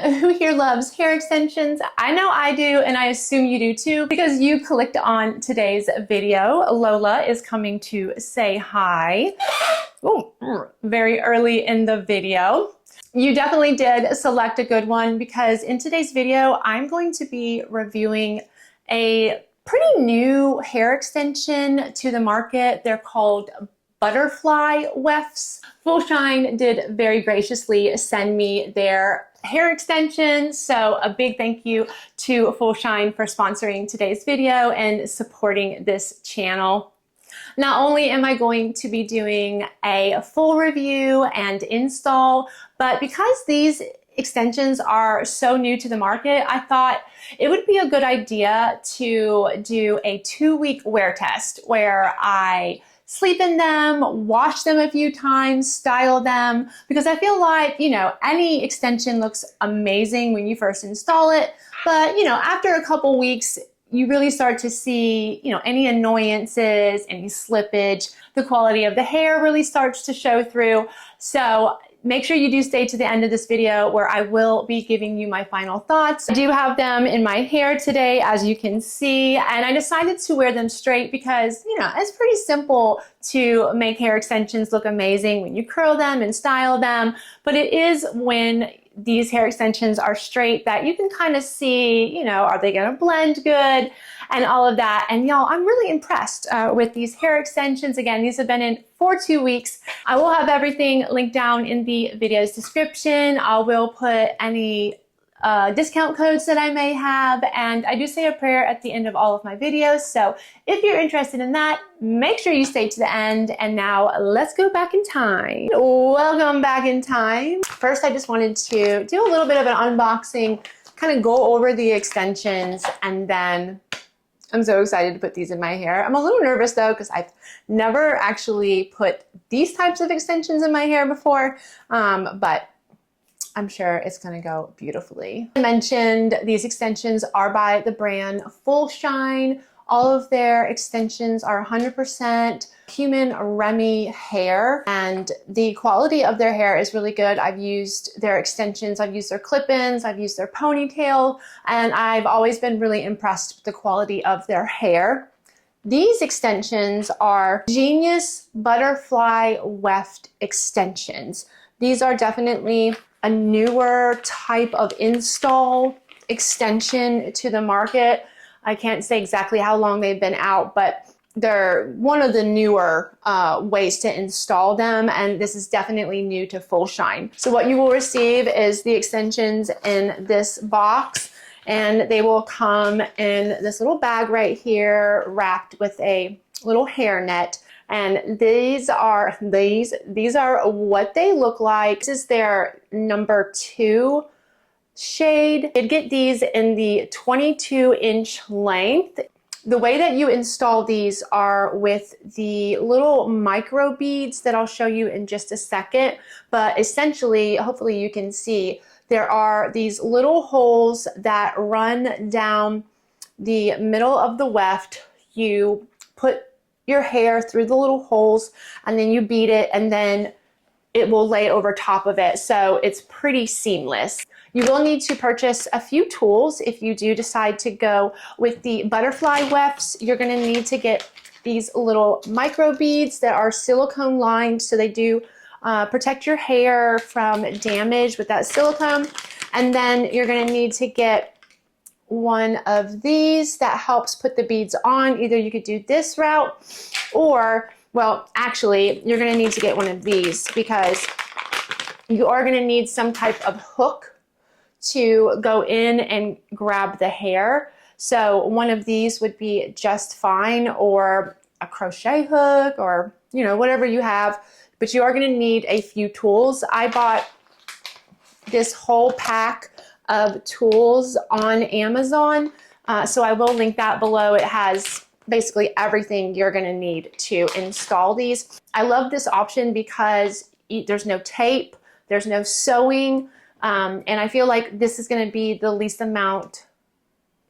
Who here loves hair extensions? I know I do, and I assume you do too, because you clicked on today's video. Lola is coming to say hi. Oh, very early in the video. You definitely did select a good one because in today's video, I'm going to be reviewing a pretty new hair extension to the market. They're called butterfly wefts. Fullshine did very graciously send me their hair extensions, so a big thank you to Fullshine for sponsoring today's video and supporting this channel. Not only am I going to be doing a full review and install, but because these extensions are so new to the market, I thought it would be a good idea to do a 2-week wear test where I sleep in them, wash them a few times, style them, because I feel like, any extension looks amazing when you first install it, but, after a couple weeks, you really start to see, any annoyances, any slippage, the quality of the hair really starts to show through. So make sure you do stay to the end of this video where I will be giving you my final thoughts. I do have them in my hair today, as you can see, and I decided to wear them straight because, it's pretty simple to make hair extensions look amazing when you curl them and style them, but it is when these hair extensions are straight that you can kind of see, are they going to blend good and all of that. And y'all, I'm really impressed with these hair extensions. Again, these have been in for 2 weeks. I will have everything linked down in the video's description. I will put any discount codes that I may have, and I do say a prayer at the end of all of my videos, so if you're interested in that, make sure you stay to the end. And now let's go back in time. Welcome back in time. First, I just wanted to do a little bit of an unboxing, kind of go over the extensions, and then I'm so excited to put these in my hair. I'm a little nervous though, because I've never actually put these types of extensions in my hair before, but I'm sure it's going to go beautifully. I mentioned these extensions are by the brand Fullshine. All of their extensions are 100% human Remy hair, and the quality of their hair is really good. I've used their extensions, I've used their clip-ins, I've used their ponytail, and I've always been really impressed with the quality of their hair. These extensions are Genius Butterfly Weft extensions. These are definitely a newer type of install extension to the market. I can't say exactly how long they've been out, but they're one of the newer ways to install them, and this is definitely new to Fullshine. So what you will receive is the extensions in this box, and they will come in this little bag right here wrapped with a little hairnet. And these are what they look like. This is their number 2 shade. You did get these in the 22-inch length. The way that you install these are with the little micro beads that I'll show you in just a second. But essentially, hopefully you can see, there are these little holes that run down the middle of the weft. You put your hair through the little holes, and then you beat it, and then it will lay over top of it. So it's pretty seamless. You will need to purchase a few tools if you do decide to go with the butterfly wefts. You're going to need to get these little micro beads that are silicone lined, so they do protect your hair from damage with that silicone. And then you're going to need to get one of these that helps put the beads on. Either you could do this route, or, well, actually, you're going to need to get one of these because you are going to need some type of hook to go in and grab the hair. So one of these would be just fine, or a crochet hook, or, whatever you have, but you are going to need a few tools. I bought this whole pack of tools on Amazon, so I will link that below. It has basically everything you're going to need to install these. I love this option because there's no tape, there's no sewing, and I feel like this is going to be the least amount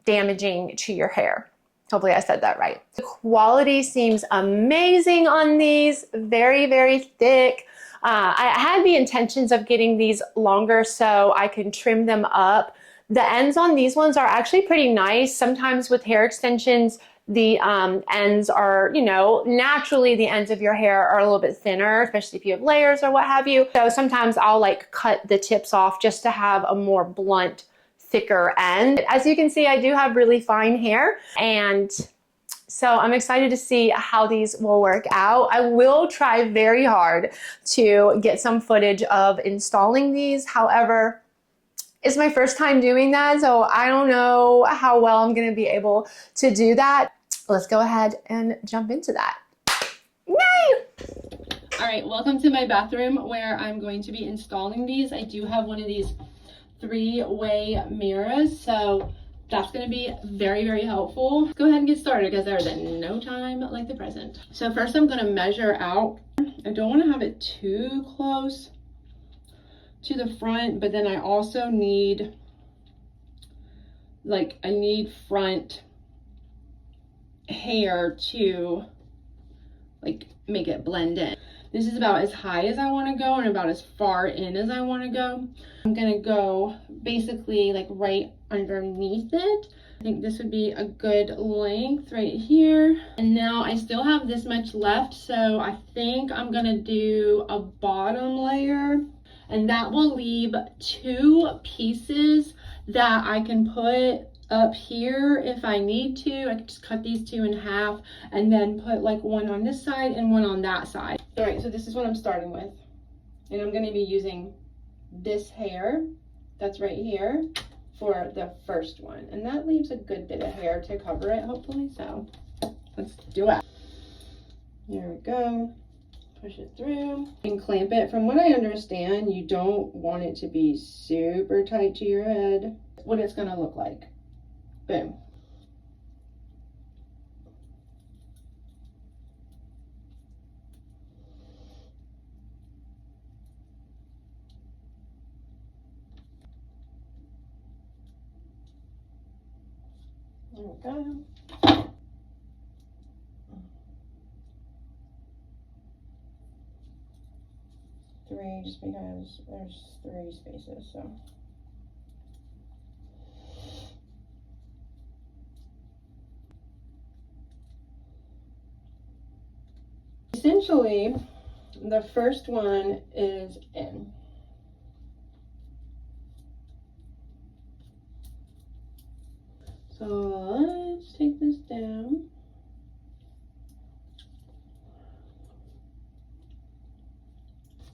damaging to your hair. Hopefully I said that right. The quality seems amazing on these. Very, very thick. I had the intentions of getting these longer so I can trim them up. The ends on these ones are actually pretty nice. Sometimes with hair extensions, the ends are, you know, naturally the ends of your hair are a little bit thinner, especially if you have layers or what have you. So sometimes I'll like cut the tips off just to have a more blunt, thicker end. As you can see, I do have really fine hair, and so I'm excited to see how these will work out. I will try very hard to get some footage of installing these. However, it's my first time doing that, so I don't know how well I'm gonna be able to do that. Let's go ahead and jump into that. Yay! All right, welcome to my bathroom where I'm going to be installing these. I do have one of these three-way mirrors, so that's going to be very, very helpful. Let's go ahead and get started because there's no time like the present. So first I'm going to measure out. I don't want to have it too close to the front, but then I also need, like, I need front hair to, like, make it blend in. This is about as high as I want to go and about as far in as I want to go. I'm going to go basically like right underneath it. I think this would be a good length right here. And now I still have this much left, so I think I'm going to do a bottom layer, and that will leave two pieces that I can put up here if I need to. I can just cut these two in half and then put like one on this side and one on that side. All right, so this is what I'm starting with. And I'm gonna be using this hair that's right here for the first one. And that leaves a good bit of hair to cover it, hopefully. So let's do it. There we go. Push it through and clamp it. From what I understand, you don't want it to be super tight to your head. What it's gonna look like. Boom. There we go. Three, just because there's three spaces, so. Essentially, the first one is in. So let's take this down.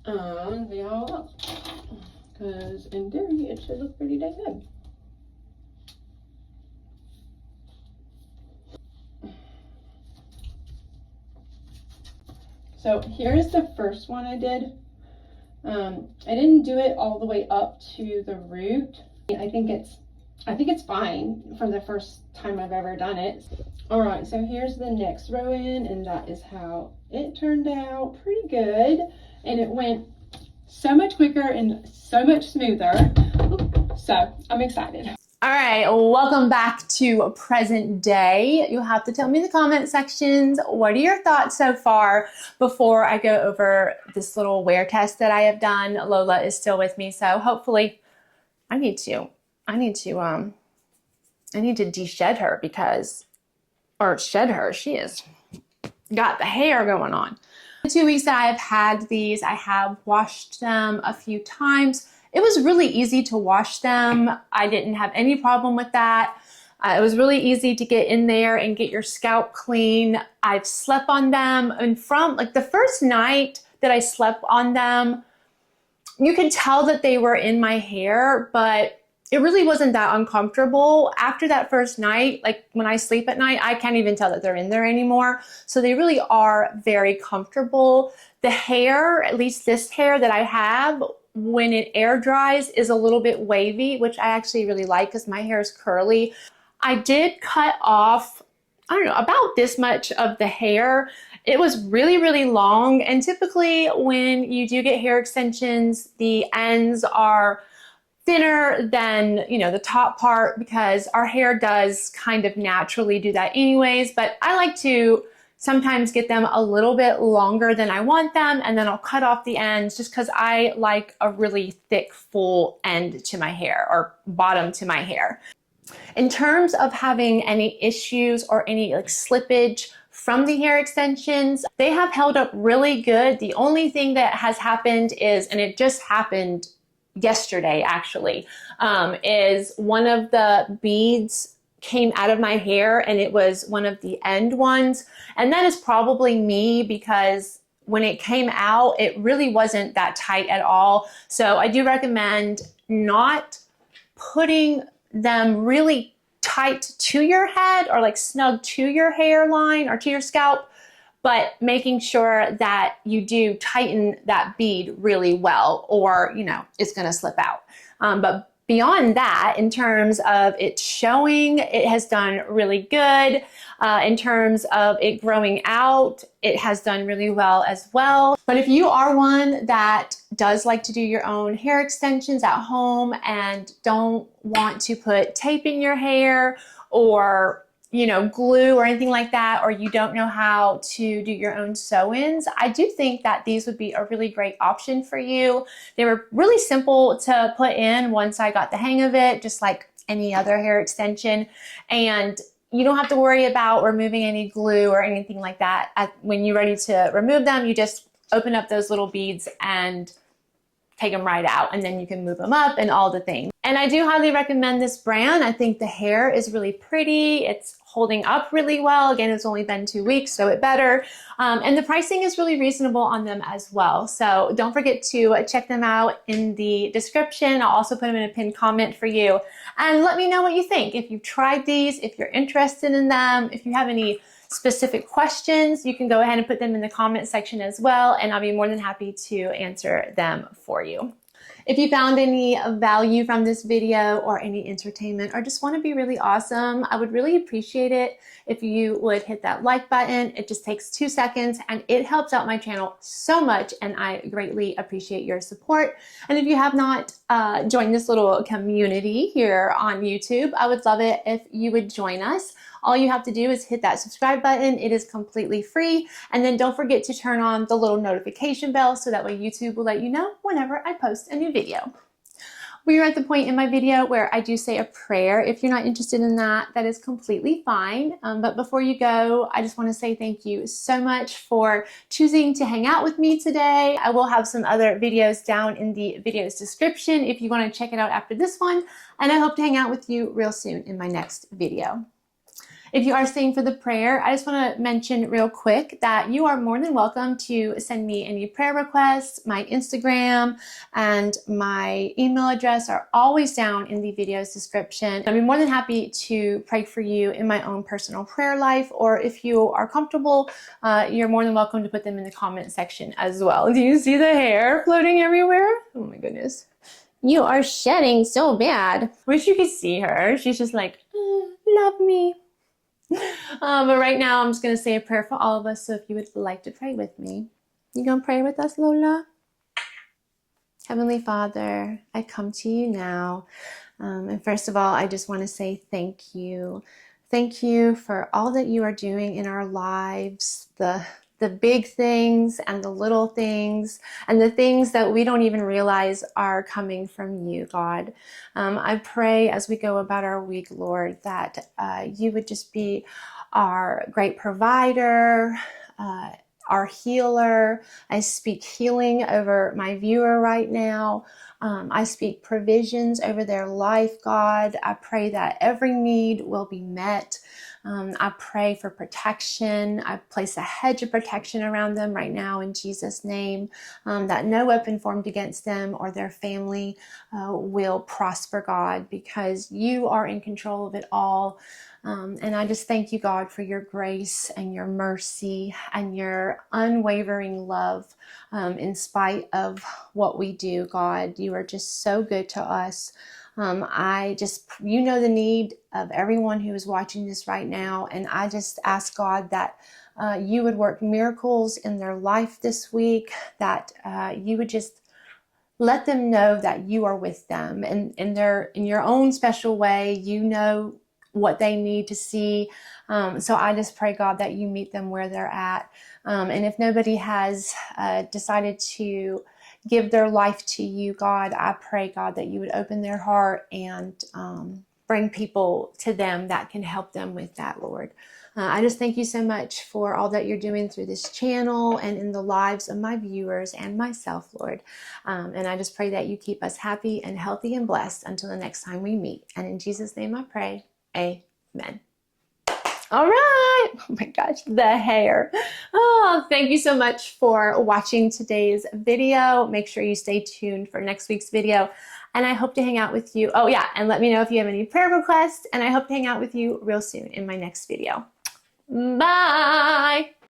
And see how it looks. Because in theory, it should look pretty dang good. So here's the first one I did. I didn't do it all the way up to the root. I think it's fine for the first time I've ever done it. All right, so here's the next row in, and that is how it turned out. Pretty good, and it went so much quicker and so much smoother. So I'm excited. All right, welcome back to present day. You'll have to tell me in the comment sections, what are your thoughts so far before I go over this little wear test that I have done. Lola is still with me, so hopefully I need to de-shed her shed her. She has got the hair going on. The 2 weeks that I have had these, I have washed them a few times. It was really easy to wash them. I didn't have any problem with that. It was really easy to get in there and get your scalp clean. I've slept on them, and from like the first night that I slept on them, you could tell that they were in my hair, but it really wasn't that uncomfortable. After that first night, like when I sleep at night, I can't even tell that they're in there anymore. So they really are very comfortable. The hair, at least this hair that I have, when it air dries is a little bit wavy, which I actually really like because my hair is curly. I did cut off, I don't know, about this much of the hair. It was really, really long. And typically when you do get hair extensions, the ends are thinner than, you know, the top part because our hair does kind of naturally do that anyways. But I like to sometimes get them a little bit longer than I want them, and then I'll cut off the ends just because I like a really thick, full end to my hair, or bottom to my hair. In terms of having any issues or any like slippage from the hair extensions, they have held up really good. The only thing that has happened is, and it just happened yesterday actually, is one of the beads came out of my hair, and it was one of the end ones. And that is probably me, because when it came out, it really wasn't that tight at all. So I do recommend not putting them really tight to your head or like snug to your hairline or to your scalp, but making sure that you do tighten that bead really well, or, you know, it's going to slip out. But beyond that, in terms of it showing, it has done really good. In terms of it growing out, it has done really well as well. But if you are one that does like to do your own hair extensions at home and don't want to put tape in your hair, or glue or anything like that, or you don't know how to do your own sew-ins, I do think that these would be a really great option for you. They were really simple to put in once I got the hang of it, just like any other hair extension. And you don't have to worry about removing any glue or anything like that. When you're ready to remove them, you just open up those little beads and take them right out, and then you can move them up and all the things. And I do highly recommend this brand. I think the hair is really pretty. It's holding up really well. Again, it's only been 2 weeks, so it better. And the pricing is really reasonable on them as well. So don't forget to check them out in the description. I'll also put them in a pinned comment for you. And let me know what you think. If you've tried these, if you're interested in them, if you have any specific questions, you can go ahead and put them in the comment section as well, and I'll be more than happy to answer them for you. If you found any value from this video or any entertainment, or just want to be really awesome, I would really appreciate it if you would hit that like button. It just takes 2 seconds and it helps out my channel so much, and I greatly appreciate your support. And if you have not joined this little community here on YouTube, I would love it if you would join us. All you have to do is hit that subscribe button. It is completely free. And then don't forget to turn on the little notification bell so that way YouTube will let you know whenever I post a new video. We are at the point in my video where I do say a prayer. If you're not interested in that, that is completely fine. But before you go, I just want to say thank you so much for choosing to hang out with me today. I will have some other videos down in the video's description if you want to check it out after this one. And I hope to hang out with you real soon in my next video. If you are staying for the prayer, I just want to mention real quick that you are more than welcome to send me any prayer requests. My Instagram and my email address are always down in the video's description. I'd be more than happy to pray for you in my own personal prayer life, or if you are comfortable, you're more than welcome to put them in the comment section as well. Do you see the hair floating everywhere? Oh my goodness. You are shedding so bad. Wish you could see her. She's just like, love me. But right now I'm just going to say a prayer for all of us. So if you would like to pray with me, you going to pray with us, Lola? Heavenly Father, I come to you now. And first of all, I just want to say thank you. Thank you for all that you are doing in our lives, the big things and the little things and the things that we don't even realize are coming from you, God. I pray as we go about our week, Lord, that you would just be our great provider, our healer. I speak healing over my viewer right now. I speak provisions over their life, God. I pray that every need will be met. I pray for protection. I place a hedge of protection around them right now in Jesus' name, that no weapon formed against them or their family will prosper, God, because you are in control of it all. And I just thank you, God, for your grace and your mercy and your unwavering love in spite of what we do, God. You are just so good to us. You know the need of everyone who is watching this right now. And I just ask God that you would work miracles in their life this week, that you would just let them know that you are with them and in your own special way. You know what they need to see. So I just pray, God, that you meet them where they're at. And if nobody has decided to give their life to you, God, I pray, God, that you would open their heart and bring people to them that can help them with that, Lord. I just thank you so much for all that you're doing through this channel and in the lives of my viewers and myself, Lord. And I just pray that you keep us happy and healthy and blessed until the next time we meet. And in Jesus' name I pray, amen. All right. Oh my gosh, the hair. Oh, thank you so much for watching today's video. Make sure you stay tuned for next week's video. And I hope to hang out with you. Oh yeah, and let me know if you have any prayer requests. And I hope to hang out with you real soon in my next video. Bye.